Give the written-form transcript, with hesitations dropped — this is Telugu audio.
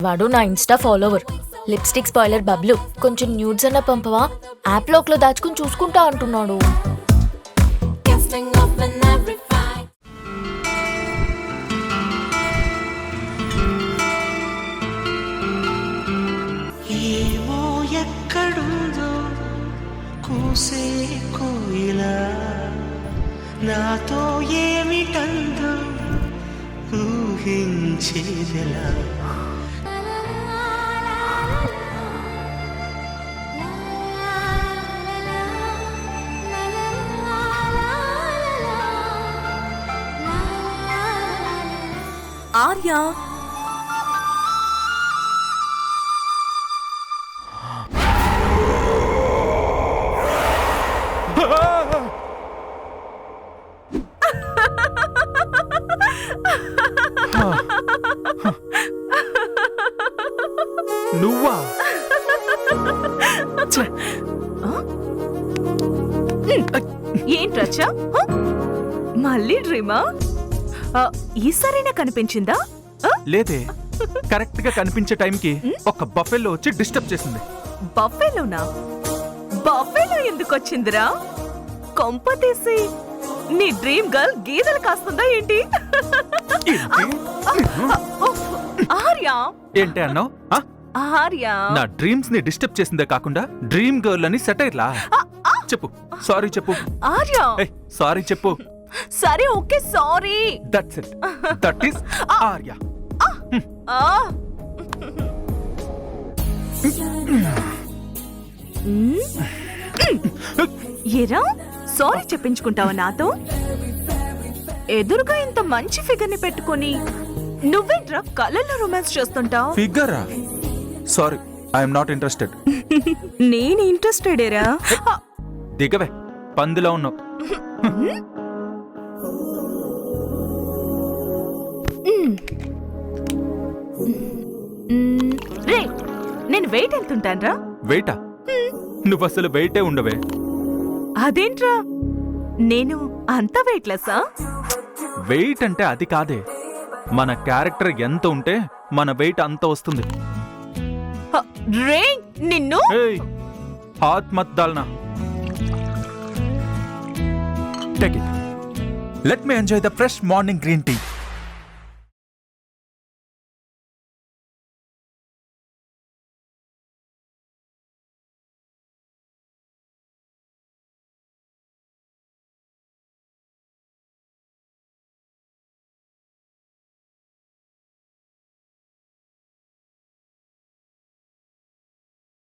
వాడు నా Insta follower. Lipstick spoiler Bablu, కొంచెం న్యూడ్స్ అన్న పంపవా, యాప్ లోక్లో దాచుకుని చూసుకుంటా అంటున్నాడు. ఏమో ఎక్కడుందో కూసే కోయిలా, నాతో ఏమిటందో ఊహించేదెలా. ఆర్య, నువ్వా? ఏంట్రచ్చా? మళ్ళీ డ్రీమా? ఈసారైనా కనిపించిందా? లేదే, కరెక్ట్ గా కనిపించే టైంకి ఒక బఫెల్లో వచ్చి డిస్టర్బ్ చేసింది. బఫెలోనా? బఫెలో ఎందుకు వచ్చిందిరా? కొంప తీసి నీ డ్రీమ్ గర్ల్ గీదలు కాస్తుందా ఏంటి? ఆర్య, ఏంటి అన్నావు? ఆర్య, నా డ్రీమ్స్ ని డిస్టర్బ్ చేసిందే కాకుండా డ్రీమ్ గర్ల్ అని సెటైర్లా? చెప్పు, సారీ చెప్పు. ఆర్య, సారీ చెప్పు. సరే okay, sorry. That's it, that is Arya. ఏరా, సారీ చెప్పించుకుంటావా నాతో? ఎదురుగా ఇంత మంచి ఫిగర్ ని పెట్టుకొని నువ్వేంట్రా కళ్ళల్లో రొమాన్స్ చేస్తుంటావు? ఫిగరా? Sorry, I'm not interested. నేను ఇంట్రెస్టెడేరా. దిగవే, పందిలో ఉన్నావు. రే, నేను వెయిట్ ఎంత ఉంటానరా? వెయిటా? నువ్వు అసలు వెయిటే ఉండవే. అదేంట్రా, నేను అంత వెయిట్లెస్సా? వెయిట్ అంటే అది కాదే, మన క్యారెక్టర్ ఎంత ఉంటే మన వెయిట్ అంత వస్తుంది. రే, నిన్ను హాత్ మత్ దాల్నా. Take it. Let me enjoy the fresh morning green tea.